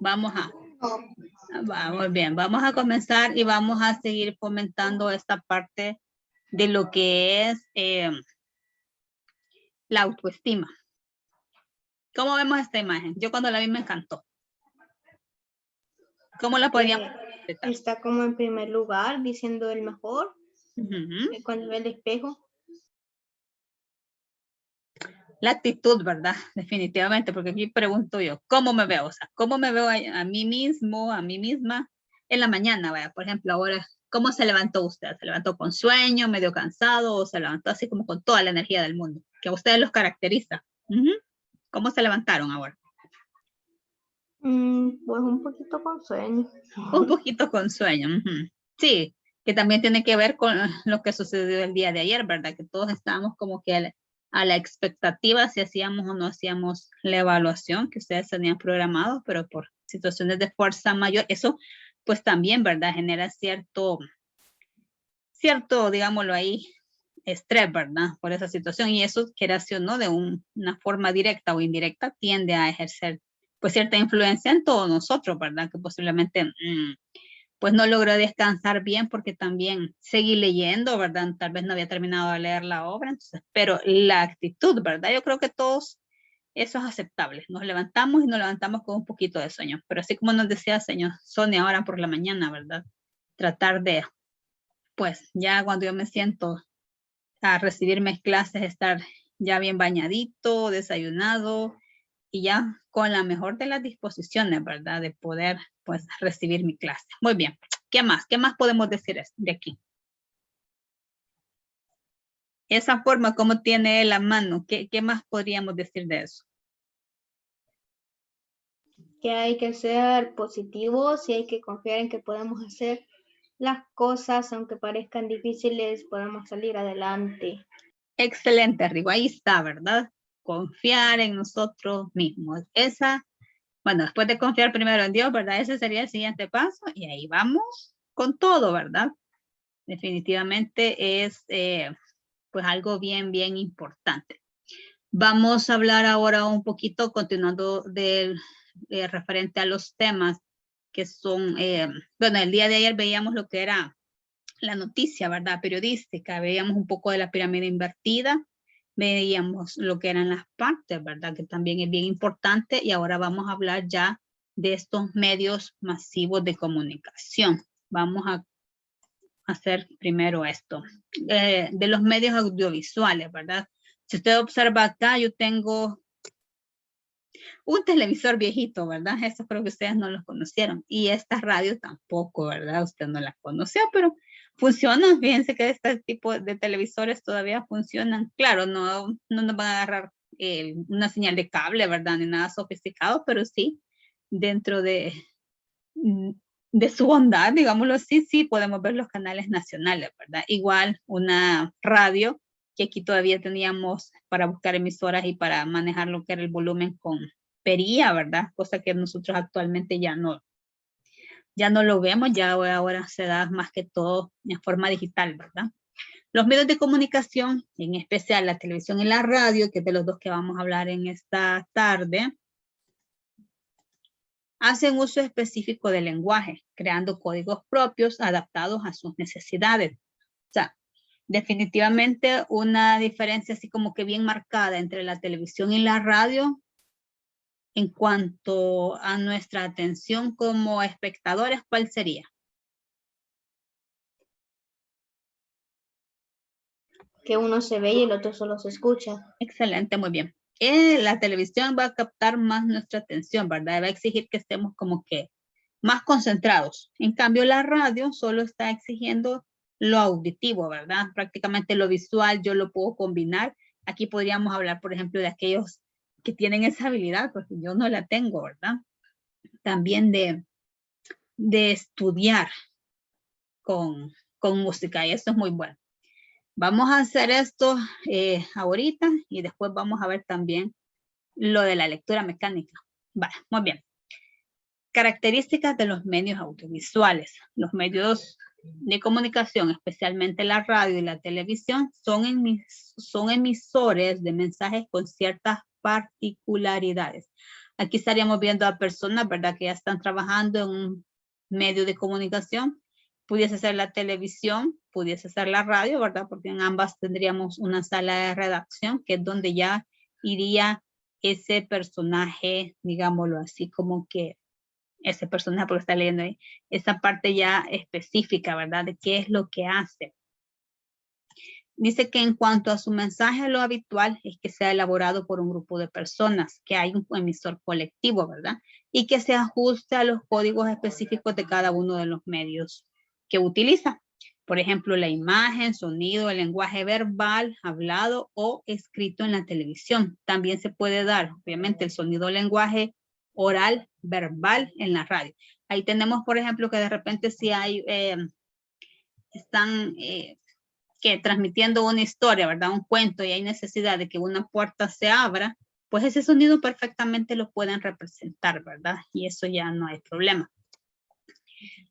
Vamos bien, vamos a comenzar y vamos a seguir fomentando esta parte de lo que es la autoestima. ¿Cómo vemos esta imagen? Yo cuando la vi me encantó. ¿Cómo la podríamos interpretar? Está como en primer lugar, diciendo el mejor, cuando ve el espejo. La actitud, ¿verdad? Definitivamente, porque aquí pregunto yo, ¿cómo me veo? O sea, ¿cómo me veo a mí mismo, a mí misma en la mañana? Vaya, por ejemplo, ahora, ¿cómo se levantó usted? ¿Se levantó con sueño, medio cansado o se levantó así como con toda la energía del mundo? Que a ustedes los caracteriza. ¿Cómo se levantaron ahora? Pues un poquito con sueño. Un poquito con sueño. Sí, que también tiene que ver con lo que sucedió el día de ayer, ¿verdad? Que todos estábamos como que a la expectativa si hacíamos o no hacíamos la evaluación que ustedes tenían programado, pero por situaciones de fuerza mayor, eso pues también, ¿verdad? Genera cierto, digámoslo ahí, estrés, ¿verdad? Por esa situación y eso, quiera o no, de una forma directa o indirecta, tiende a ejercer pues cierta influencia en todos nosotros, ¿verdad? Que posiblemente pues no logró descansar bien porque también seguí leyendo, ¿verdad? Tal vez no había terminado de leer la obra, entonces, pero la actitud, ¿verdad? Yo creo que todos eso es aceptable. Nos levantamos y nos levantamos con un poquito de sueño, pero así como nos decía señor Sonia ahora por la mañana, ¿verdad? Tratar de, pues ya cuando yo me siento a recibir mis clases, estar ya bien bañadito, desayunado y ya con la mejor de las disposiciones, ¿verdad? De poder, pues, recibir mi clase. Muy bien. ¿Qué más? ¿Qué más podemos decir de aquí? Esa forma, ¿cómo tiene la mano? ¿Qué más podríamos decir de eso? Que hay que ser positivos y hay que confiar en que podemos hacer las cosas, aunque parezcan difíciles, podemos salir adelante. Excelente, Rigo. Ahí está, ¿verdad? Confiar en nosotros mismos. Bueno, después de confiar primero en Dios, ¿verdad? Ese sería el siguiente paso y ahí vamos con todo, ¿verdad? Definitivamente es pues algo bien, bien importante. Vamos a hablar ahora un poquito, continuando referente a los temas que son, bueno, el día de ayer veíamos lo que era la noticia, ¿verdad? Periodística, veíamos un poco de la pirámide invertida, veíamos lo que eran las partes, ¿verdad? Que también es bien importante y ahora vamos a hablar ya de estos medios masivos de comunicación. Vamos a hacer primero esto, de los medios audiovisuales, ¿verdad? Si usted observa acá, yo tengo un televisor viejito, ¿verdad? Eso creo que ustedes no los conocieron. Y esta radio tampoco, ¿verdad? Usted no la conoció, pero funcionan. Fíjense que este tipo de televisores todavía funcionan. Claro, no nos van a agarrar una señal de cable, ¿verdad? Ni nada sofisticado, pero sí, dentro de su bondad, digámoslo así, sí podemos ver los canales nacionales, ¿verdad? Igual una radio que aquí todavía teníamos para buscar emisoras y para manejar lo que era el volumen con pería, ¿verdad? Cosa que nosotros actualmente ya no lo vemos, ya ahora se da más que todo en forma digital, ¿verdad? Los medios de comunicación, en especial la televisión y la radio, que es de los dos que vamos a hablar en esta tarde, hacen uso específico del lenguaje, creando códigos propios adaptados a sus necesidades. O sea, definitivamente una diferencia así como que bien marcada entre la televisión y la radio en cuanto a nuestra atención como espectadores, ¿cuál sería? Que uno se ve y el otro solo se escucha. Excelente, muy bien. La televisión va a captar más nuestra atención, ¿verdad? Va a exigir que estemos como que más concentrados. En cambio, la radio solo está exigiendo lo auditivo, ¿verdad? Prácticamente lo visual yo lo puedo combinar. Aquí podríamos hablar, por ejemplo, de aquellos que tienen esa habilidad, porque yo no la tengo, ¿verdad? También de estudiar con música y eso es muy bueno. Vamos a hacer esto ahorita y después vamos a ver también lo de la lectura mecánica. Vale, muy bien. Características de los medios audiovisuales. Los medios de comunicación, especialmente la radio y la televisión, son emisores de mensajes con ciertas particularidades. Aquí estaríamos viendo a personas, ¿verdad? Que ya están trabajando en un medio de comunicación. Pudiese ser la televisión, pudiese ser la radio, ¿verdad? Porque en ambas tendríamos una sala de redacción, que es donde ya iría ese personaje, digámoslo así, como que ese personaje, porque está leyendo ahí, esa parte ya específica, ¿verdad? De qué es lo que hace. Dice que en cuanto a su mensaje, lo habitual es que sea elaborado por un grupo de personas, que hay un emisor colectivo, ¿verdad? Y que se ajuste a los códigos específicos de cada uno de los medios que utiliza. Por ejemplo, la imagen, sonido, el lenguaje verbal, hablado o escrito en la televisión. También se puede dar, obviamente, el sonido, lenguaje oral, verbal en la radio. Ahí tenemos, por ejemplo, que de repente si hay, están que transmitiendo una historia, ¿verdad? Un cuento y hay necesidad de que una puerta se abra, pues ese sonido perfectamente lo pueden representar, ¿verdad? Y eso ya no hay problema.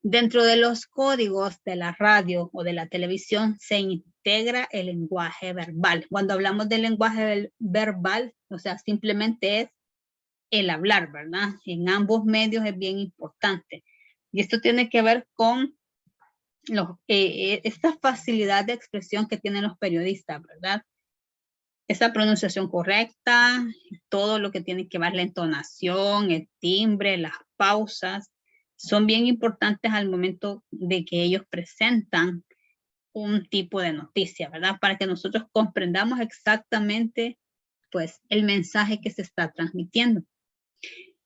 Dentro de los códigos de la radio o de la televisión se integra el lenguaje verbal. Cuando hablamos del lenguaje verbal, o sea, simplemente es el hablar, ¿verdad? En ambos medios es bien importante. Y esto tiene que ver con esta facilidad de expresión que tienen los periodistas, ¿verdad? Esa pronunciación correcta, todo lo que tiene que ver la entonación, el timbre, las pausas, son bien importantes al momento de que ellos presentan un tipo de noticia, ¿verdad? Para que nosotros comprendamos exactamente, pues, el mensaje que se está transmitiendo,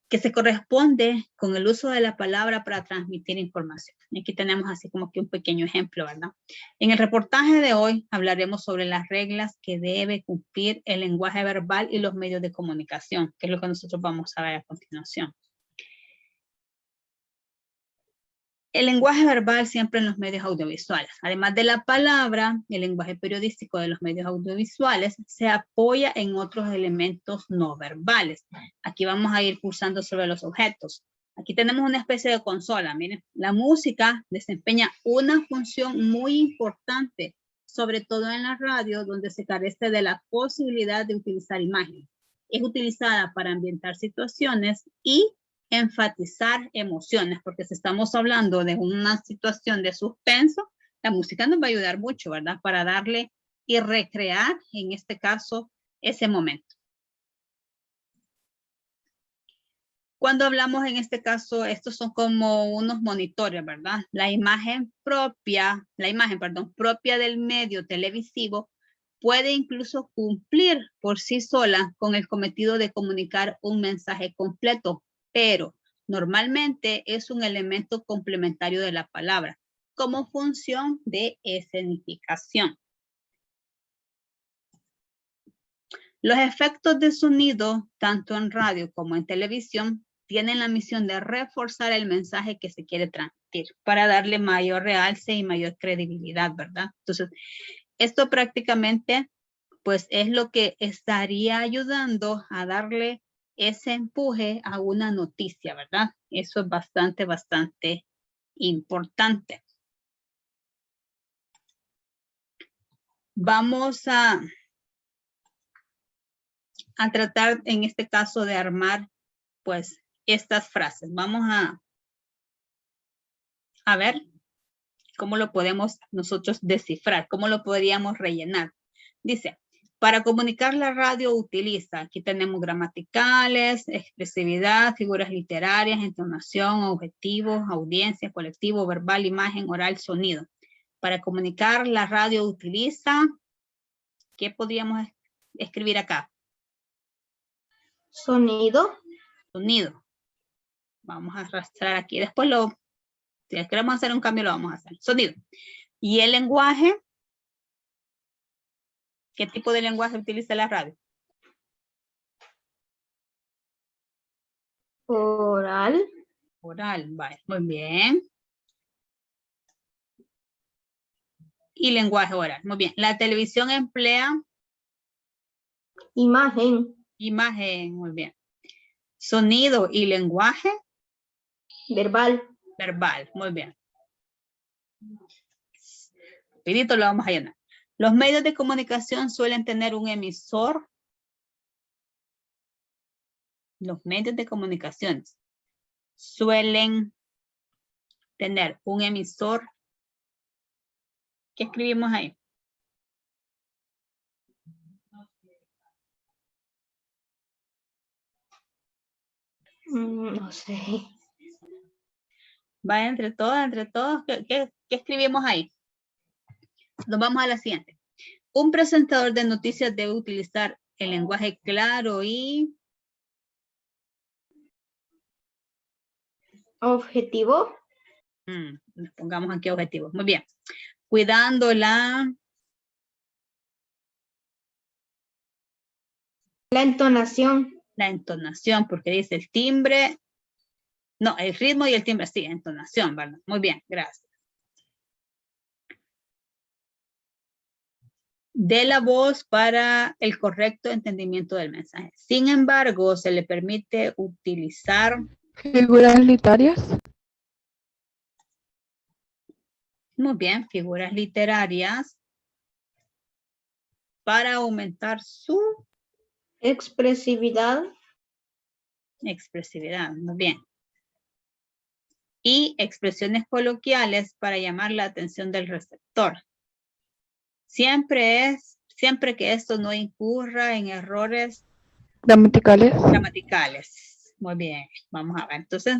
que se corresponde con el uso de la palabra para transmitir información. Y aquí tenemos así como que un pequeño ejemplo, ¿verdad? En el reportaje de hoy hablaremos sobre las reglas que debe cumplir el lenguaje verbal y los medios de comunicación, que es lo que nosotros vamos a ver a continuación. El lenguaje verbal siempre en los medios audiovisuales. Además de la palabra, el lenguaje periodístico de los medios audiovisuales se apoya en otros elementos no verbales. Aquí vamos a ir cursando sobre los objetos. Aquí tenemos una especie de consola. Miren, la música desempeña una función muy importante, sobre todo en la radio, donde se carece de la posibilidad de utilizar imágenes. Es utilizada para ambientar situaciones y enfatizar emociones, porque si estamos hablando de una situación de suspenso, la música nos va a ayudar mucho, ¿verdad? Para darle y recrear, en este caso, ese momento. Cuando hablamos en este caso, estos son como unos monitores, ¿verdad? La imagen propia del medio televisivo puede incluso cumplir por sí sola con el cometido de comunicar un mensaje completo, pero normalmente es un elemento complementario de la palabra, como función de escenificación. Los efectos de sonido, tanto en radio como en televisión, tienen la misión de reforzar el mensaje que se quiere transmitir para darle mayor realce y mayor credibilidad, ¿verdad? Entonces, esto prácticamente, pues, es lo que estaría ayudando a darle ese empuje a una noticia, ¿verdad? Eso es bastante, bastante importante. Vamos a tratar en este caso de armar, pues, estas frases. Vamos a ver cómo lo podemos nosotros descifrar, cómo lo podríamos rellenar. Dice, para comunicar la radio utiliza, aquí tenemos gramaticales, expresividad, figuras literarias, entonación, objetivos, audiencia, colectivo, verbal, imagen, oral, sonido. Para comunicar la radio utiliza, ¿qué podríamos escribir acá? Sonido. Sonido. Vamos a arrastrar aquí. Después si queremos hacer un cambio, lo vamos a hacer. Sonido. ¿Y el lenguaje? ¿Qué tipo de lenguaje utiliza la radio? Oral. Oral, vale, muy bien. Y lenguaje oral, muy bien. La televisión emplea Imagen. imagen, muy bien. Sonido y lenguaje Verbal. verbal, muy bien. Rapidito lo vamos a llenar. Los medios de comunicación suelen tener un emisor los medios de comunicaciones suelen tener un emisor. ¿Qué escribimos ahí? No sé. Va entre todos, ¿qué escribimos ahí? Nos vamos a la siguiente. Un presentador de noticias debe utilizar el lenguaje claro y... Objetivo. Pongamos aquí objetivo. Muy bien. Cuidando la entonación. La entonación, porque dice el timbre. No, el ritmo y el timbre, sí, entonación, ¿verdad? Muy bien, gracias. De la voz para el correcto entendimiento del mensaje. Sin embargo, se le permite utilizar figuras literarias. Muy bien, figuras literarias para aumentar su expresividad. Expresividad, muy bien. Y expresiones coloquiales para llamar la atención del receptor. Siempre que esto no incurra en errores gramaticales. Muy bien, vamos a ver. Entonces,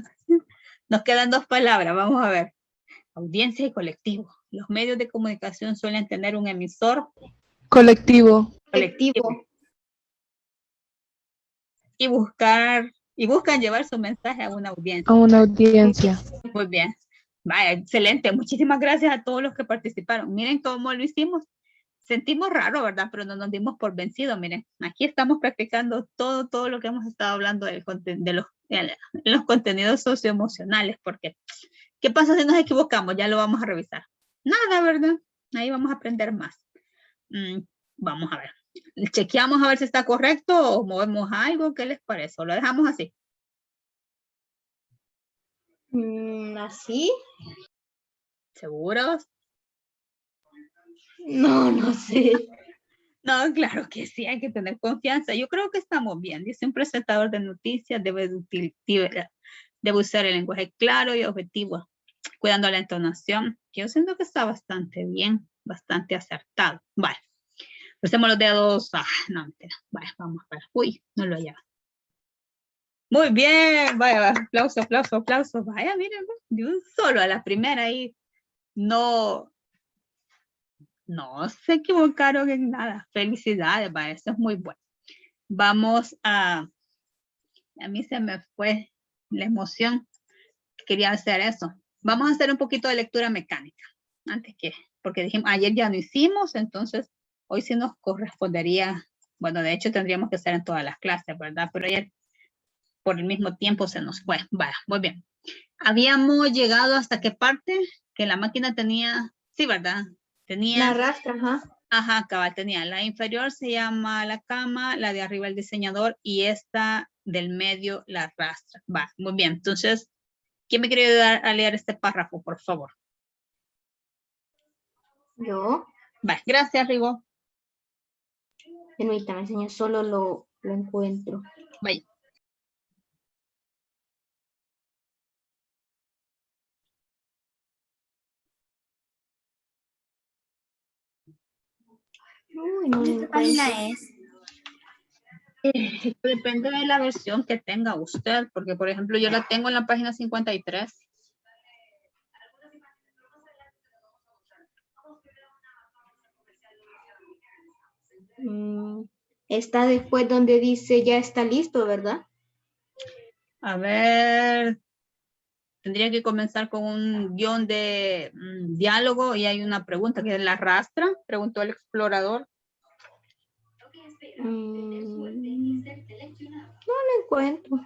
nos quedan 2 palabras, vamos a ver. Audiencia y colectivo. Los medios de comunicación suelen tener un emisor colectivo. Y buscan llevar su mensaje a una audiencia. A una audiencia. Muy bien. Vaya, excelente. Muchísimas gracias a todos los que participaron. Miren cómo lo hicimos. Sentimos raro, ¿verdad? Pero no nos dimos por vencidos. Miren, aquí estamos practicando todo lo que hemos estado hablando de los contenidos socioemocionales, porque ¿qué pasa si nos equivocamos? Ya lo vamos a revisar. Nada, ¿verdad? Ahí vamos a aprender más. Vamos a ver. Chequeamos a ver si está correcto o movemos algo. ¿Qué les parece? ¿O lo dejamos así? ¿Así? ¿Seguros? No sé. No, claro que sí, hay que tener confianza. Yo creo que estamos bien. Dice un presentador de noticias debe usar el lenguaje claro y objetivo, cuidando la entonación. Yo siento que está bastante bien, bastante acertado. Vale. Crucemos los dedos. No, mentira. Vale, vamos a ver. Uy, no lo hallaba. Muy bien. Vaya, aplauso. Vaya, miren, de un solo a la primera ahí. No se equivocaron en nada. Felicidades, vaya, eso es muy bueno. Vamos a mí se me fue la emoción. Quería hacer eso. Vamos a hacer un poquito de lectura mecánica. Porque dijimos, ayer ya no hicimos, entonces hoy sí nos correspondería, bueno, de hecho tendríamos que hacer en todas las clases, ¿verdad? Pero ayer por el mismo tiempo se nos fue. Vaya, muy bien. Habíamos llegado hasta qué parte que la máquina tenía, sí, ¿verdad? Tenía la arrastra, ajá. Ajá, cabal, tenía la inferior se llama la cama, la de arriba el diseñador y esta del medio la arrastra. Va, muy bien. Entonces, ¿quién me quiere ayudar a leer este párrafo, por favor? Yo. Va, gracias, Rigo. Permítame, señor, solo lo encuentro. Vaya. Uy, no ¿Qué página es? Depende de la versión que tenga usted, porque por ejemplo yo la tengo en la página 53. Está después donde dice ya está listo, ¿verdad? A ver, tendría que comenzar con un guión de diálogo y hay una pregunta que es la arrastra, preguntó el explorador. No lo encuentro.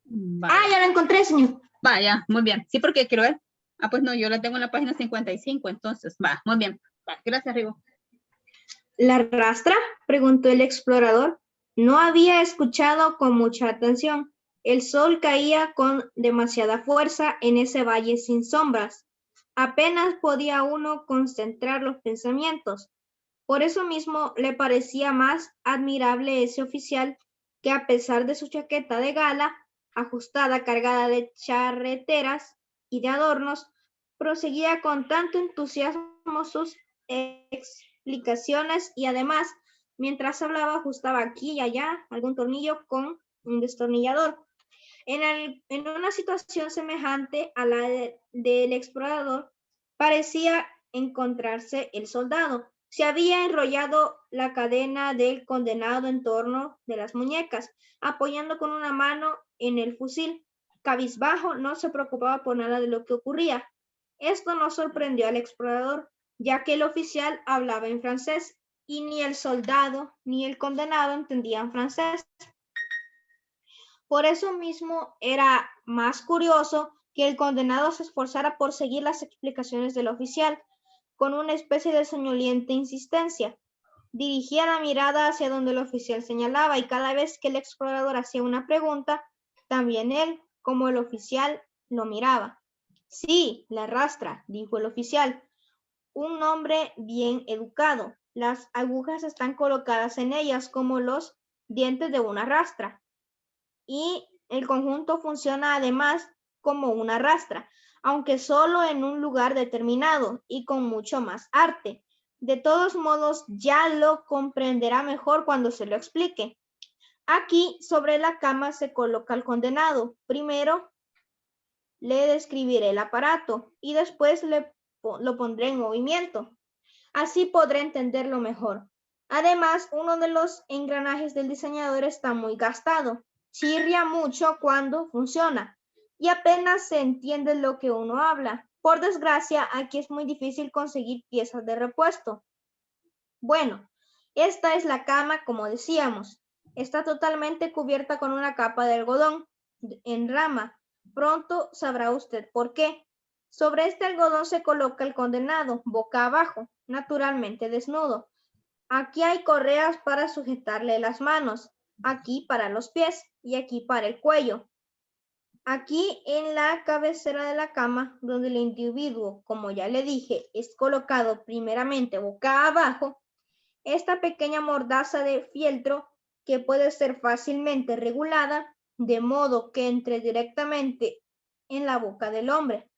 Vaya. Ya lo encontré, señor. Vaya, muy bien. Sí, porque quiero ver. Pues no, yo la tengo en la página 55, entonces, va, muy bien. Va, gracias, Rigo. ¿La arrastra? Preguntó el explorador. No había escuchado con mucha atención. El sol caía con demasiada fuerza en ese valle sin sombras. Apenas podía uno concentrar los pensamientos. Por eso mismo le parecía más admirable ese oficial que a pesar de su chaqueta de gala, ajustada, cargada de charreteras y de adornos, proseguía con tanto entusiasmo sus explicaciones y además, mientras hablaba, ajustaba aquí y allá algún tornillo con un destornillador. En una situación semejante a la del explorador, parecía encontrarse el soldado. Se había enrollado la cadena del condenado en torno de las muñecas, apoyando con una mano en el fusil. Cabizbajo, no se preocupaba por nada de lo que ocurría. Esto no sorprendió al explorador, ya que el oficial hablaba en francés y ni el soldado ni el condenado entendían francés. Por eso mismo era más curioso que el condenado se esforzara por seguir las explicaciones del oficial, con una especie de soñolienta insistencia. Dirigía la mirada hacia donde el oficial señalaba y cada vez que el explorador hacía una pregunta, también él, como el oficial, lo miraba. Sí, la rastra, dijo el oficial. Un hombre bien educado. Las agujas están colocadas en ellas como los dientes de una rastra. Y el conjunto funciona además como una rastra, aunque solo en un lugar determinado y con mucho más arte. De todos modos, ya lo comprenderá mejor cuando se lo explique. Aquí, sobre la cama, se coloca el condenado. Primero le describiré el aparato y después lo pondré en movimiento. Así podré entenderlo mejor. Además, uno de los engranajes del diseñador está muy gastado. Chirria mucho cuando funciona y apenas se entiende lo que uno habla. Por desgracia, aquí es muy difícil conseguir piezas de repuesto. Bueno, esta es la cama, como decíamos. Está totalmente cubierta con una capa de algodón en rama. Pronto sabrá usted por qué. Sobre este algodón se coloca el condenado, boca abajo, naturalmente desnudo. Aquí hay correas para sujetarle las manos, aquí para los pies y aquí para el cuello. Aquí en la cabecera de la cama, donde el individuo, como ya le dije, es colocado primeramente boca abajo, esta pequeña mordaza de fieltro que puede ser fácilmente regulada, de modo que entre directamente en la boca del hombre.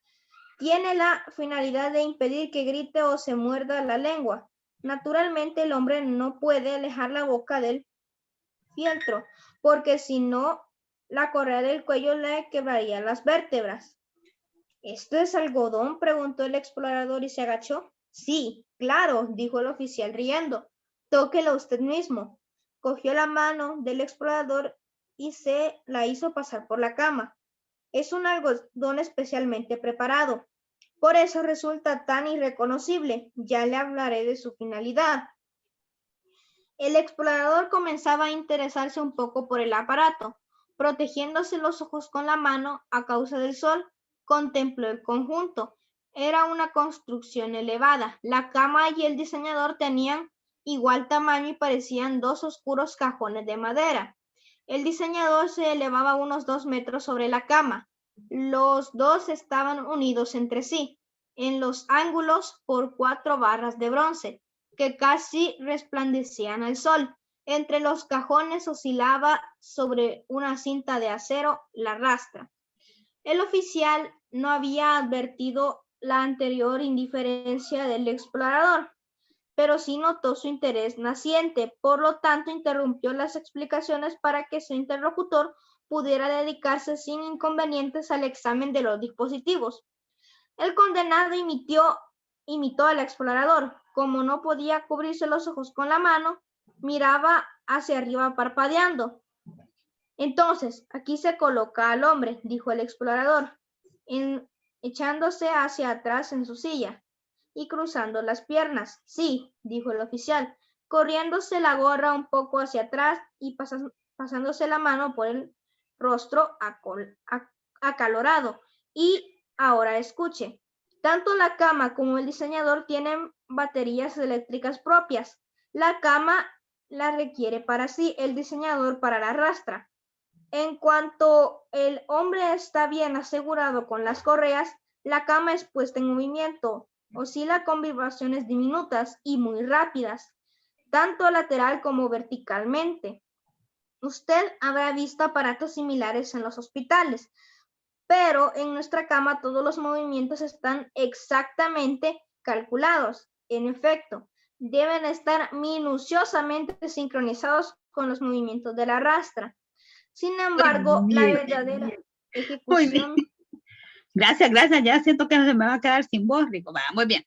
Tiene la finalidad de impedir que grite o se muerda la lengua. Naturalmente, el hombre no puede alejar la boca del fieltro, porque si no, la correa del cuello le quebraría las vértebras. ¿Esto es algodón?, preguntó el explorador y se agachó. Sí, claro, dijo el oficial riendo. Tóquelo usted mismo. Cogió la mano del explorador y se la hizo pasar por la cama. Es un algodón especialmente preparado. Por eso resulta tan irreconocible. Ya le hablaré de su finalidad. El explorador comenzaba a interesarse un poco por el aparato. Protegiéndose los ojos con la mano a causa del sol, contempló el conjunto. Era una construcción elevada. La cama y el diseñador tenían igual tamaño y parecían dos oscuros cajones de madera. El diseñador se elevaba unos 2 metros sobre la cama. Los dos estaban unidos entre sí, en los ángulos por 4 barras de bronce, que casi resplandecían al sol. Entre los cajones oscilaba sobre una cinta de acero la rastra. El oficial no había advertido la anterior indiferencia del explorador, pero sí notó su interés naciente. Por lo tanto, interrumpió las explicaciones para que su interlocutor pudiera dedicarse sin inconvenientes al examen de los dispositivos. El condenado imitó al explorador. Como no podía cubrirse los ojos con la mano, miraba hacia arriba parpadeando. Entonces, aquí se coloca al hombre, dijo el explorador, echándose hacia atrás en su silla y cruzando las piernas. Sí, dijo el oficial, corriéndose la gorra un poco hacia atrás y pasándose la mano por el rostro acalorado. Y ahora escuche. Tanto la cama como el diseñador tienen baterías eléctricas propias. La cama la requiere para sí, el diseñador para la rastra. En cuanto el hombre está bien asegurado con las correas, la cama es puesta en movimiento. Oscila con vibraciones diminutas y muy rápidas, tanto lateral como verticalmente. Usted habrá visto aparatos similares en los hospitales, pero en nuestra cama todos los movimientos están exactamente calculados. En efecto, deben estar minuciosamente sincronizados con los movimientos de la rastra. Sin embargo, la verdadera Muy ejecución... bien. Gracias, gracias. Ya siento que se me va a quedar sin voz, Rico. Va, muy bien.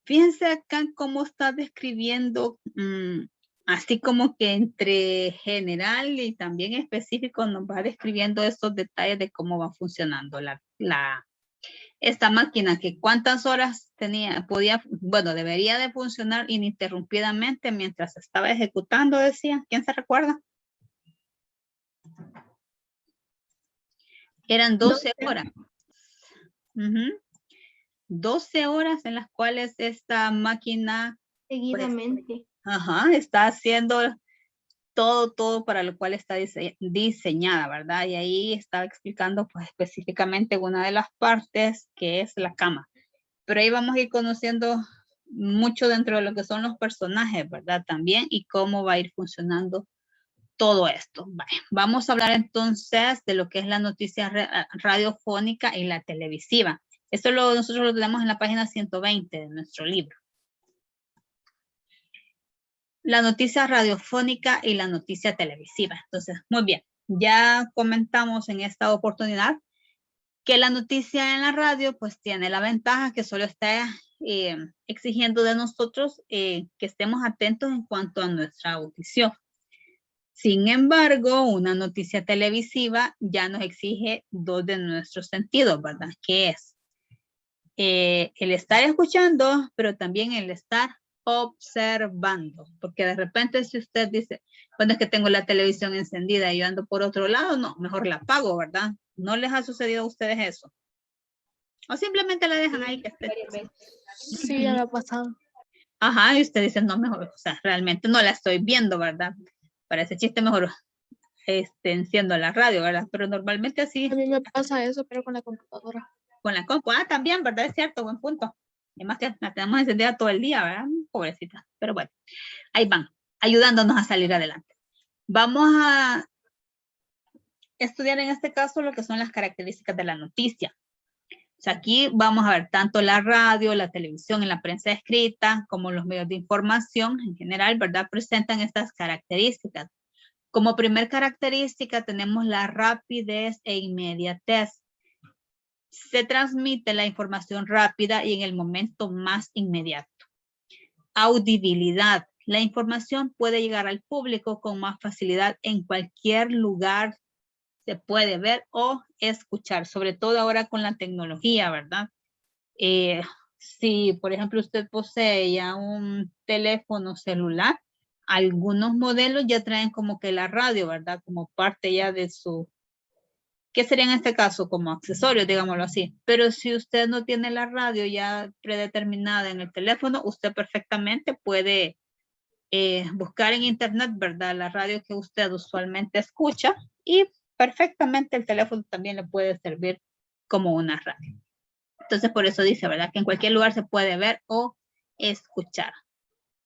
Fíjense acá cómo está describiendo, así como que entre general y también específico, nos va describiendo estos detalles de cómo va funcionando esta máquina, que cuántas horas debería de funcionar ininterrumpidamente mientras estaba ejecutando, decía. ¿Quién se recuerda? Eran 12 horas. 12 horas en las cuales esta máquina Seguidamente. está haciendo todo para lo cual está diseñada, ¿verdad? Y ahí estaba explicando pues específicamente una de las partes que es la cama. Pero ahí vamos a ir conociendo mucho dentro de lo que son los personajes, ¿verdad? También y cómo va a ir funcionando todo esto. Vale. Vamos a hablar entonces de lo que es la noticia radiofónica y la televisiva. Esto nosotros lo tenemos en la página 120 de nuestro libro. La noticia radiofónica y la noticia televisiva. Entonces, muy bien. Ya comentamos en esta oportunidad que la noticia en la radio pues tiene la ventaja que solo está exigiendo de nosotros que estemos atentos en cuanto a nuestra audición. Sin embargo, una noticia televisiva ya nos exige dos de nuestros sentidos, ¿verdad? Que es el estar escuchando, pero también el estar observando. Porque de repente si usted dice, bueno, es que tengo la televisión encendida y yo ando por otro lado, no, mejor la apago, ¿verdad? ¿No les ha sucedido a ustedes eso? O simplemente la dejan ahí que esté. Sí, ya me ha pasado. Ajá, y usted dice, no, mejor, o sea, realmente no la estoy viendo, ¿verdad? Para ese chiste mejor enciendo la radio, ¿verdad? Pero normalmente así. A mí me pasa eso, pero con la computadora. Con la compu, también, ¿verdad? Es cierto, buen punto. Además que la tenemos encendida todo el día, ¿verdad? Pobrecita. Pero bueno, ahí van, ayudándonos a salir adelante. Vamos a estudiar en este caso lo que son las características de la noticia. O sea, aquí vamos a ver tanto la radio, la televisión y la prensa escrita, como los medios de información en general, ¿verdad? Presentan estas características. Como primer característica tenemos la rapidez e inmediatez. Se transmite la información rápida y en el momento más inmediato. Audibilidad. La información puede llegar al público con más facilidad en cualquier lugar. Se puede ver o escuchar, sobre todo ahora con la tecnología, ¿verdad? Si, por ejemplo, usted posee ya un teléfono celular, algunos modelos ya traen como que la radio, ¿verdad? Como parte ya de su... ¿Qué sería en este caso? Como accesorio, digámoslo así. Pero si usted no tiene la radio ya predeterminada en el teléfono, usted perfectamente puede buscar en internet, ¿verdad? La radio que usted usualmente escucha y perfectamente el teléfono también le puede servir como una radio. Entonces, por eso dice, ¿verdad? Que en cualquier lugar se puede ver o escuchar.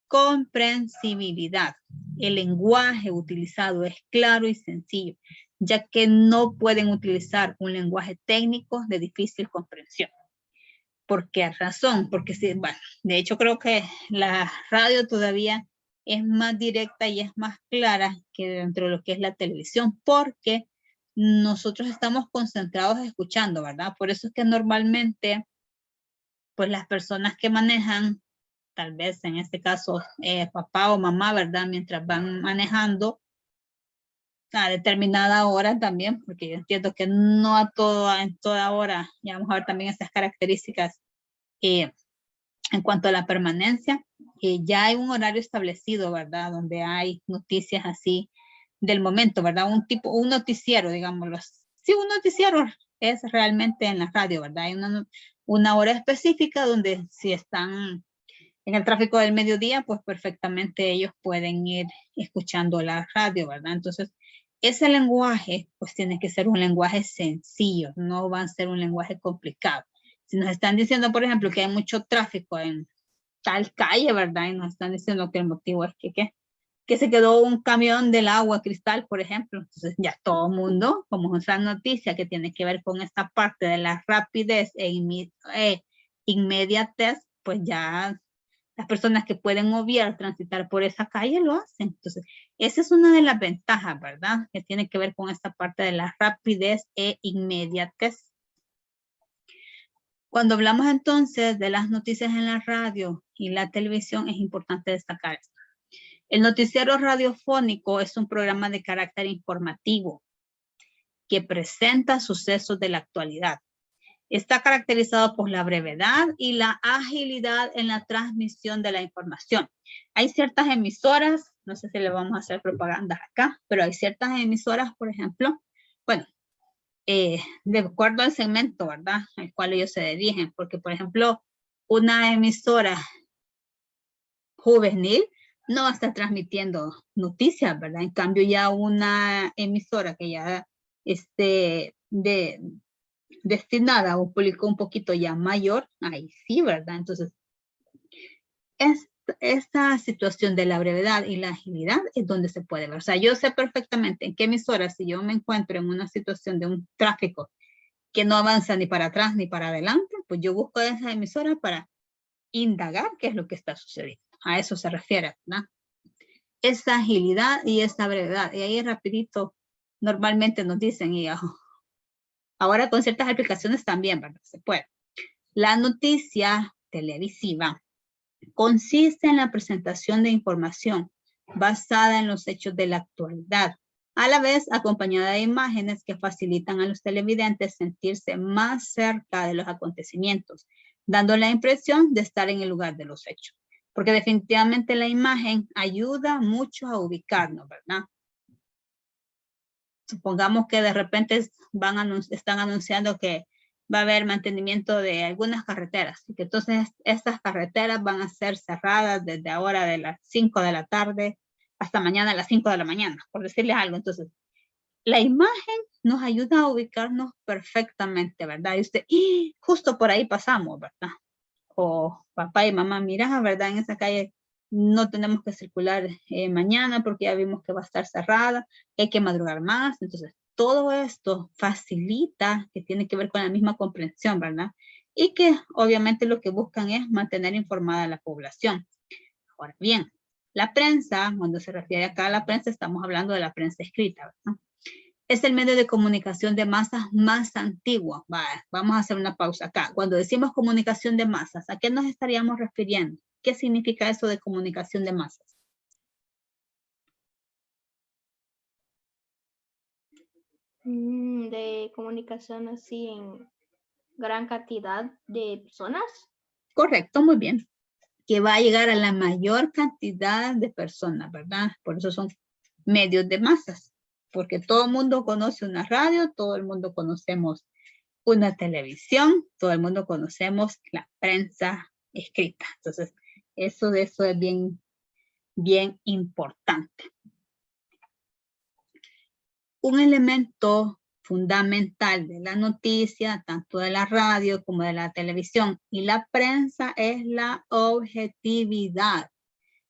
Comprensibilidad. El lenguaje utilizado es claro y sencillo, ya que no pueden utilizar un lenguaje técnico de difícil comprensión. ¿Por qué razón? Porque sí, bueno, de hecho creo que la radio todavía es más directa y es más clara que dentro de lo que es la televisión, porque nosotros estamos concentrados escuchando, ¿verdad? Por eso es que normalmente, pues las personas que manejan, tal vez en este caso papá o mamá, ¿verdad? Mientras van manejando a determinada hora también, porque yo entiendo que no en toda hora, ya vamos a ver también estas características en cuanto a la permanencia, ya hay un horario establecido, ¿verdad? Donde hay noticias así del momento, ¿verdad? Un noticiero, digámoslo. Sí, un noticiero es realmente en la radio, ¿verdad? Hay una hora específica donde si están en el tráfico del mediodía, pues perfectamente ellos pueden ir escuchando la radio, ¿verdad? Entonces, ese lenguaje, pues tiene que ser un lenguaje sencillo, no va a ser un lenguaje complicado. Si nos están diciendo, por ejemplo, que hay mucho tráfico en tal calle, ¿verdad? Y nos están diciendo que el motivo es que que se quedó un camión del agua Cristal, por ejemplo. Entonces ya todo el mundo, como es una noticia que tiene que ver con esta parte de la rapidez e inmediatez, pues ya las personas que pueden obviar transitar por esa calle lo hacen. Entonces, esa es una de las ventajas, ¿verdad? Que tiene que ver con esta parte de la rapidez e inmediatez. Cuando hablamos entonces de las noticias en la radio y la televisión, es importante destacar esto. El noticiero radiofónico es un programa de carácter informativo que presenta sucesos de la actualidad. Está caracterizado por la brevedad y la agilidad en la transmisión de la información. Hay ciertas emisoras, no sé si le vamos a hacer propaganda acá, pero hay ciertas emisoras, por ejemplo, bueno, de acuerdo al segmento, ¿verdad? Al cual ellos se dirigen, porque, por ejemplo, una emisora juvenil no va a estar transmitiendo noticias, ¿verdad? En cambio, ya una emisora que ya esté destinada a un público un poquito ya mayor, ahí sí, ¿verdad? Entonces, esta situación de la brevedad y la agilidad es donde se puede ver. O sea, yo sé perfectamente en qué emisora, si yo me encuentro en una situación de un tráfico que no avanza ni para atrás ni para adelante, pues yo busco esa emisora para indagar qué es lo que está sucediendo. A eso se refiere, ¿verdad? Esa agilidad y esa brevedad. Y ahí rapidito, normalmente nos dicen, y ahora con ciertas aplicaciones también, ¿verdad? Se puede. La noticia televisiva consiste en la presentación de información basada en los hechos de la actualidad, a la vez acompañada de imágenes que facilitan a los televidentes sentirse más cerca de los acontecimientos, dando la impresión de estar en el lugar de los hechos. Porque definitivamente la imagen ayuda mucho a ubicarnos, ¿verdad? Supongamos que de repente están anunciando que va a haber mantenimiento de algunas carreteras, y que entonces estas carreteras van a ser cerradas desde ahora de las 5 de la tarde hasta mañana a las 5 de la mañana, por decirles algo. Entonces, la imagen nos ayuda a ubicarnos perfectamente, ¿verdad? Y usted, justo por ahí pasamos, ¿verdad? O papá y mamá, mira, ¿verdad? En esa calle no tenemos que circular mañana porque ya vimos que va a estar cerrada, que hay que madrugar más. Entonces, todo esto facilita, que tiene que ver con la misma comprensión, ¿verdad? Y que obviamente lo que buscan es mantener informada a la población. Ahora bien, la prensa, cuando se refiere acá a la prensa, estamos hablando de la prensa escrita, ¿verdad? Es el medio de comunicación de masas más antiguo. Vamos a hacer una pausa acá. Cuando decimos comunicación de masas, ¿a qué nos estaríamos refiriendo? ¿Qué significa eso de comunicación de masas? De comunicación así en gran cantidad de personas. Correcto, muy bien. Que va a llegar a la mayor cantidad de personas, ¿verdad? Por eso son medios de masas. Porque todo el mundo conoce una radio, todo el mundo conocemos una televisión, todo el mundo conocemos la prensa escrita. Entonces, eso es bien importante. Un elemento fundamental de la noticia, tanto de la radio como de la televisión y la prensa, es la objetividad.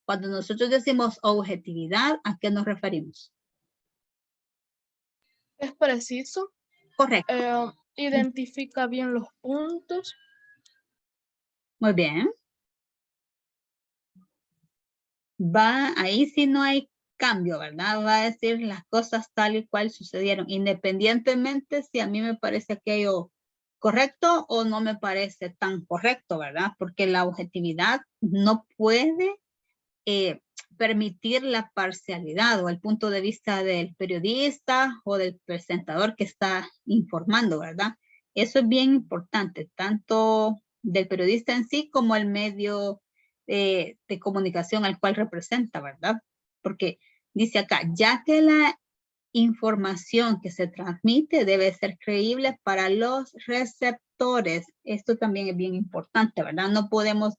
Cuando nosotros decimos objetividad, ¿a qué nos referimos? Es preciso. Correcto. Identifica bien los puntos. Muy bien. Ahí sí no hay cambio, ¿verdad? Va a decir las cosas tal y cual sucedieron, independientemente si a mí me parece aquello correcto o no me parece tan correcto, ¿verdad? Porque la objetividad no puede permitir la parcialidad o el punto de vista del periodista o del presentador que está informando, ¿verdad? Eso es bien importante, tanto del periodista en sí como el medio de comunicación al cual representa, ¿verdad? Porque dice acá, ya que la información que se transmite debe ser creíble para los receptores. Esto también es bien importante, ¿verdad? No podemos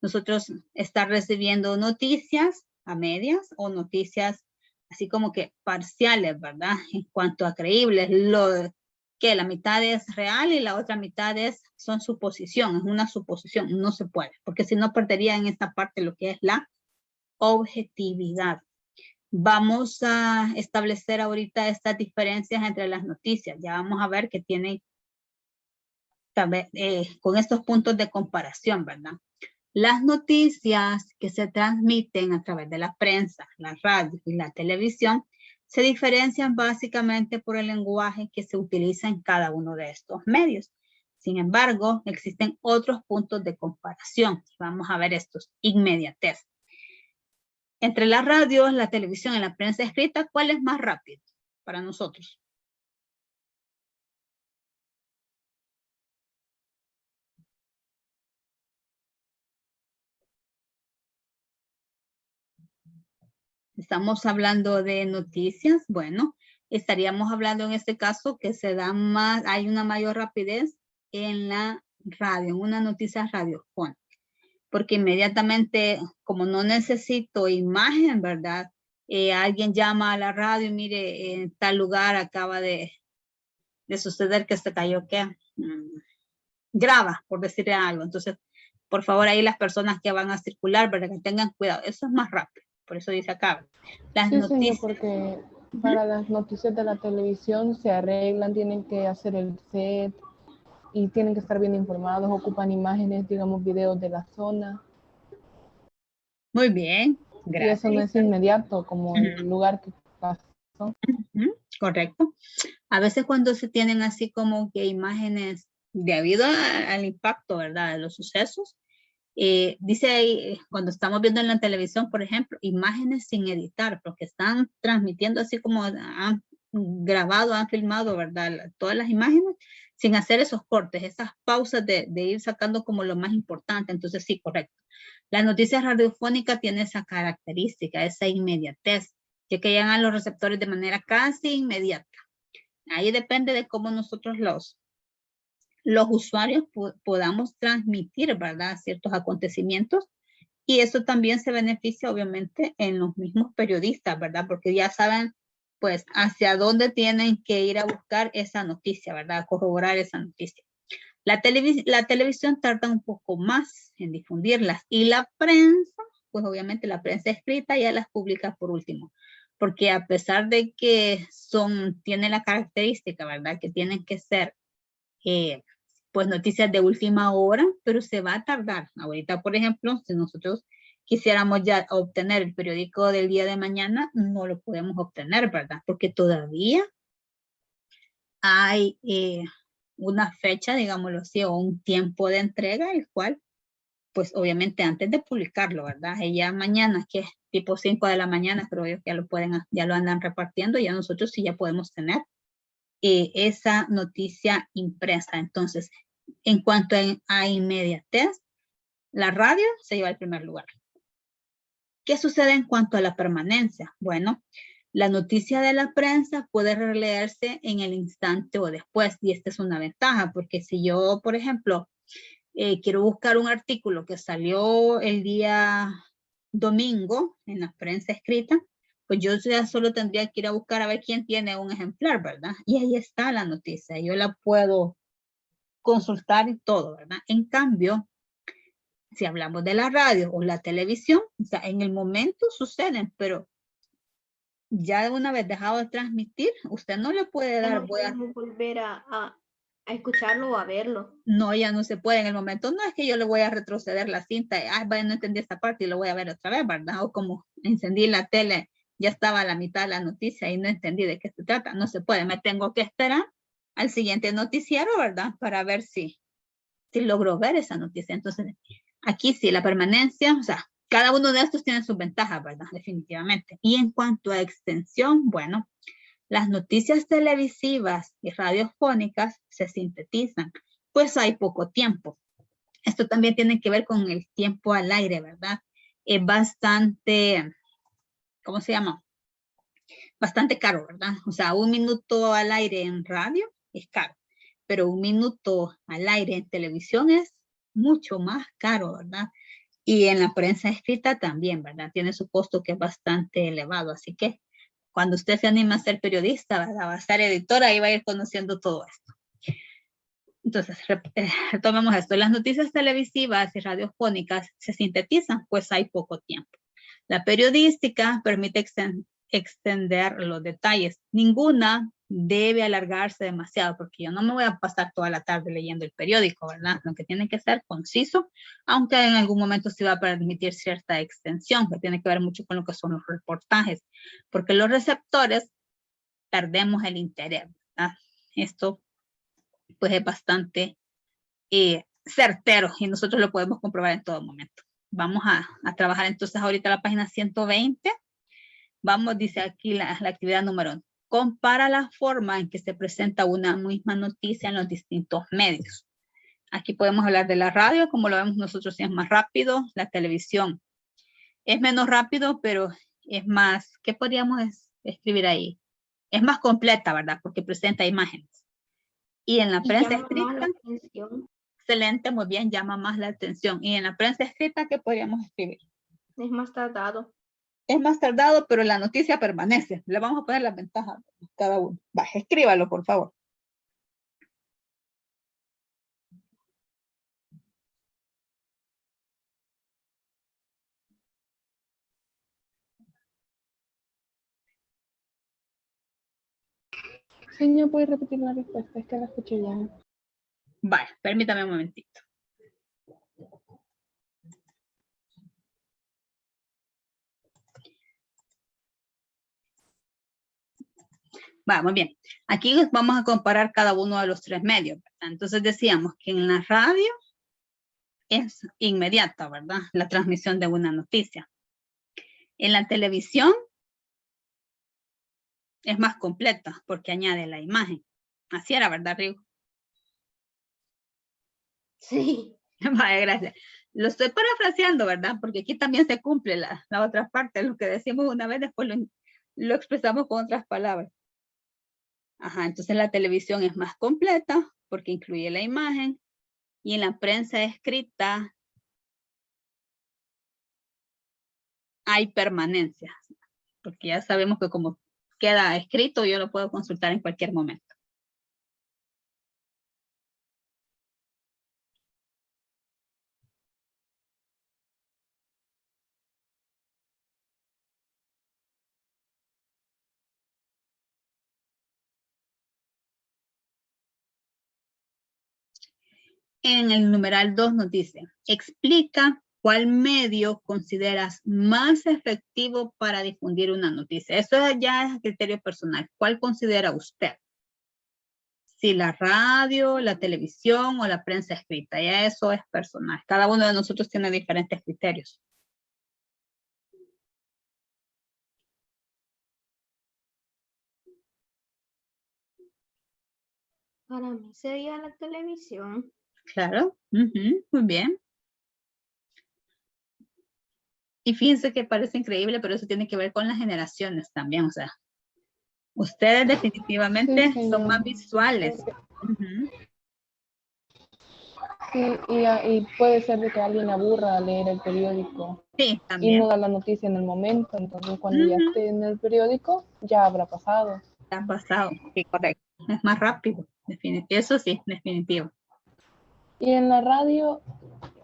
nosotros estar recibiendo noticias a medias o noticias así como que parciales, ¿verdad? En cuanto a creíbles, que la mitad es real y la otra mitad son suposición, es una suposición, no se puede, porque si no perdería en esta parte lo que es la objetividad. Vamos a establecer ahorita estas diferencias entre las noticias. Ya vamos a ver que tienen también, con estos puntos de comparación, ¿verdad? Las noticias que se transmiten a través de la prensa, la radio y la televisión se diferencian básicamente por el lenguaje que se utiliza en cada uno de estos medios. Sin embargo, existen otros puntos de comparación. Vamos a ver estos: inmediatez. Entre la radio, la televisión y la prensa escrita, ¿cuál es más rápido para nosotros? Estamos hablando de noticias. Bueno, estaríamos hablando en este caso que se da más, hay una mayor rapidez en la radio, en una noticia radiofónica. Porque inmediatamente, como no necesito imagen, ¿verdad? Alguien llama a la radio y mire, en tal lugar acaba de suceder que se cayó, ¿qué? Grava, por decirle algo. Entonces, por favor, ahí las personas que van a circular, ¿verdad? Que tengan cuidado. Eso es más rápido. Por eso dice acá. Las Sí, noticias. señor, porque para las noticias de la televisión se arreglan, tienen que hacer el set y tienen que estar bien informados, ocupan imágenes, digamos, videos de la zona. Muy bien, gracias. Y eso no es inmediato, como el lugar que pasó. Correcto. A veces cuando se tienen así como que imágenes debido al impacto, ¿verdad? De los sucesos, dice ahí, cuando estamos viendo en la televisión, por ejemplo, imágenes sin editar, porque están transmitiendo así como han grabado, han filmado, ¿verdad? Todas las imágenes sin hacer esos cortes, esas pausas de ir sacando como lo más importante. Entonces, sí, correcto. Las noticias radiofónicas tienen esa característica, esa inmediatez, ya que llegan a los receptores de manera casi inmediata. Ahí depende de cómo nosotros los usuarios podamos transmitir, ¿verdad? Ciertos acontecimientos, y eso también se beneficia obviamente en los mismos periodistas, ¿verdad? Porque ya saben pues hacia dónde tienen que ir a buscar esa noticia, ¿verdad? A corroborar esa noticia. La televisión tarda un poco más en difundirlas, y la prensa, pues obviamente la prensa escrita ya las publica por último, porque a pesar de que tiene la característica, ¿verdad? Que tienen que ser pues noticias de última hora, pero se va a tardar. Ahorita, por ejemplo, si nosotros quisiéramos ya obtener el periódico del día de mañana, no lo podemos obtener, ¿verdad? Porque todavía hay una fecha, digámoslo así, o un tiempo de entrega, el cual, pues obviamente antes de publicarlo, ¿verdad? Ya mañana, que es tipo 5 de la mañana, creo yo que ya lo andan repartiendo, ya nosotros sí ya podemos tener esa noticia impresa. Entonces, en cuanto a inmediatez, la radio se lleva el primer lugar. ¿Qué sucede en cuanto a la permanencia? Bueno, la noticia de la prensa puede releerse en el instante o después, y esta es una ventaja, porque si yo, por ejemplo, quiero buscar un artículo que salió el día domingo en la prensa escrita, pues yo ya solo tendría que ir a buscar a ver quién tiene un ejemplar, ¿verdad? Y ahí está la noticia, yo la puedo consultar y todo, ¿verdad? En cambio, si hablamos de la radio o la televisión, o sea, en el momento suceden, pero ya de una vez dejado de transmitir, usted no le puede dar... No podemos volver a escucharlo o a verlo. No, ya no se puede en el momento. No es que yo le voy a retroceder la cinta, vaya, no entendí esta parte y lo voy a ver otra vez, ¿verdad? O como encendí la tele, ya estaba a la mitad de la noticia y no entendí de qué se trata. No se puede, me tengo que esperar al siguiente noticiero, ¿verdad? Para ver si logro ver esa noticia. Entonces, aquí sí, la permanencia, o sea, cada uno de estos tiene sus ventajas, ¿verdad? Definitivamente. Y en cuanto a extensión, bueno, las noticias televisivas y radiofónicas se sintetizan, pues hay poco tiempo. Esto también tiene que ver con el tiempo al aire, ¿verdad? Es bastante, ¿cómo se llama? Bastante caro, ¿verdad? O sea, 1 minuto al aire en radio es caro, pero 1 minuto al aire en televisión es mucho más caro, ¿verdad? Y en la prensa escrita también, ¿verdad? Tiene su costo que es bastante elevado, así que cuando usted se anima a ser periodista, ¿verdad? Va a ser editora y va a ir conociendo todo esto. Entonces, retomemos esto. Las noticias televisivas y radiofónicas se sintetizan, pues hay poco tiempo. La periodística permite extender los detalles. Ninguna debe alargarse demasiado, porque yo no me voy a pasar toda la tarde leyendo el periódico, ¿verdad? Lo que tiene que ser conciso, aunque en algún momento sí va a permitir cierta extensión, que tiene que ver mucho con lo que son los reportajes, porque los receptores perdemos el interés, ¿verdad? Esto pues es bastante certero y nosotros lo podemos comprobar en todo momento. Vamos a trabajar entonces ahorita la página 120. Vamos, dice aquí la actividad número 1. Compara la forma en que se presenta una misma noticia en los distintos medios. Aquí podemos hablar de la radio, como lo vemos nosotros, es más rápido. La televisión es menos rápido, pero es más, ¿qué podríamos escribir ahí? Es más completa, ¿verdad? Porque presenta imágenes. Y en la prensa escrita, excelente, muy bien, llama más la atención. Y en la prensa escrita, ¿qué podríamos escribir? Es más tardado. Es más tardado, pero la noticia permanece. Le vamos a poner las ventajas a cada uno. Va, escríbalo, por favor. Señor, ¿puede repetir la respuesta? Es que la escuché bien. Vale, permítame un momentito. Vamos bien. Aquí vamos a comparar cada uno de los tres medios, ¿verdad? Entonces decíamos que en la radio es inmediata, ¿verdad? La transmisión de una noticia. En la televisión es más completa porque añade la imagen. Así era, ¿verdad, Rigo? Sí. Vaya, gracias. Lo estoy parafraseando, ¿verdad? Porque aquí también se cumple la otra parte. Lo que decimos una vez, después lo expresamos con otras palabras. Ajá, entonces la televisión es más completa porque incluye la imagen. Y en la prensa escrita hay permanencia. Porque ya sabemos que como queda escrito, yo lo puedo consultar en cualquier momento. En el numeral 2 nos dice, explica cuál medio consideras más efectivo para difundir una noticia. Eso ya es a criterio personal. ¿Cuál considera usted? Si la radio, la televisión o la prensa escrita. Ya eso es personal. Cada uno de nosotros tiene diferentes criterios. Para mí sería la televisión. Claro, muy bien. Y fíjense que parece increíble, pero eso tiene que ver con las generaciones también, o sea, ustedes definitivamente Sí, son más visuales. Sí, y puede ser de que alguien aburra a leer el periódico Sí, y también. no da la noticia en el momento, entonces cuando ya esté en el periódico ya habrá pasado. Ha pasado, sí, correcto. Es más rápido, eso sí, definitivo. Y en la radio,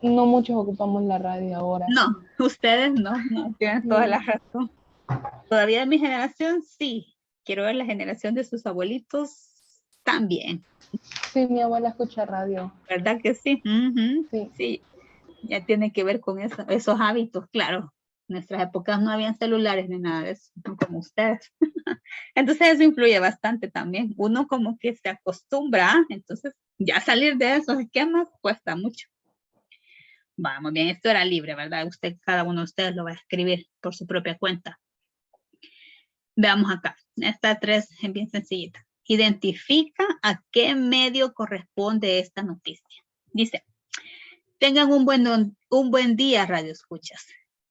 no muchos ocupamos la radio ahora. No, ustedes no tienen toda la razón. Todavía de mi generación, sí. Quiero ver la generación de sus abuelitos también. Sí, mi abuela escucha radio. ¿Verdad que sí? Sí, ya tiene que ver con esos hábitos, claro. En nuestras épocas no habían celulares ni nada de eso, no como ustedes. Entonces eso influye bastante también. Uno como que se acostumbra, entonces ya salir de esos esquemas cuesta mucho. Vamos bien, esto era libre, ¿verdad? Cada uno de ustedes lo va a escribir por su propia cuenta. Veamos acá, esta 3 es bien sencillita. Identifica a qué medio corresponde esta noticia. Dice, tengan un buen día, radio escuchas.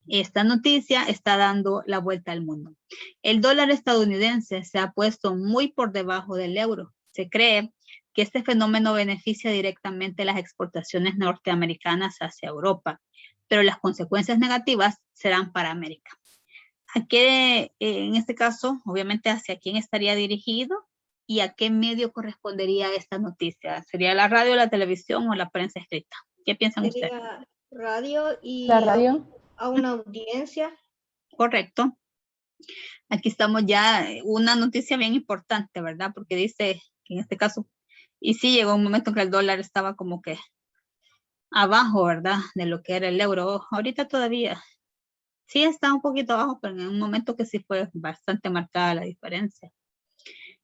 Esta noticia está dando la vuelta al mundo. El dólar estadounidense se ha puesto muy por debajo del euro. Se cree que este fenómeno beneficia directamente las exportaciones norteamericanas hacia Europa, pero las consecuencias negativas serán para América. ¿A qué, en este caso, obviamente, hacia quién estaría dirigido y a qué medio correspondería esta noticia? ¿Sería la radio, la televisión o la prensa escrita? ¿Qué piensan ustedes? Sería radio y La radio. a una audiencia. Correcto. Aquí estamos ya, una noticia bien importante, ¿verdad? Porque dice que en este caso, y sí llegó un momento en que el dólar estaba como que abajo, ¿verdad? De lo que era el euro. Ahorita todavía sí está un poquito abajo, pero en un momento que sí fue bastante marcada la diferencia.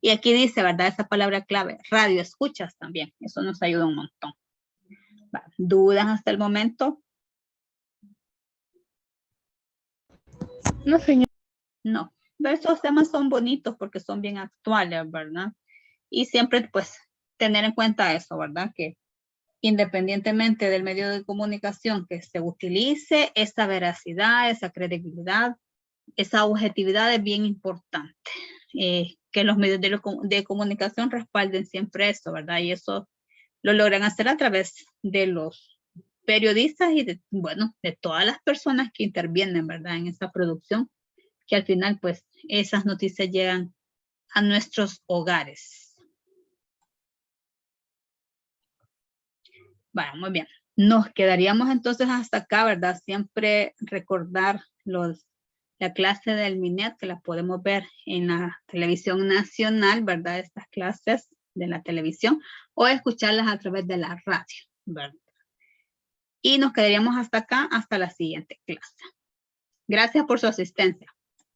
Y aquí dice, ¿verdad? Esa palabra clave, radio escuchas también. Eso nos ayuda un montón. Va, ¿dudas hasta el momento? No, señor. No. Estos temas son bonitos porque son bien actuales, ¿verdad? Y siempre, pues, tener en cuenta eso, ¿verdad? Que independientemente del medio de comunicación que se utilice, esa veracidad, esa credibilidad, esa objetividad es bien importante. Que los medios de comunicación respalden siempre eso, ¿verdad? Y eso lo logran hacer a través de los periodistas y de, bueno, de todas las personas que intervienen, ¿verdad? En esa producción, que al final, pues, esas noticias llegan a nuestros hogares. Bueno, muy bien. Nos quedaríamos entonces hasta acá, ¿verdad? Siempre recordar la clase del MINET, que la podemos ver en la televisión nacional, ¿verdad? Estas clases de la televisión, o escucharlas a través de la radio, ¿verdad? Y nos quedaríamos hasta acá, hasta la siguiente clase. Gracias por su asistencia.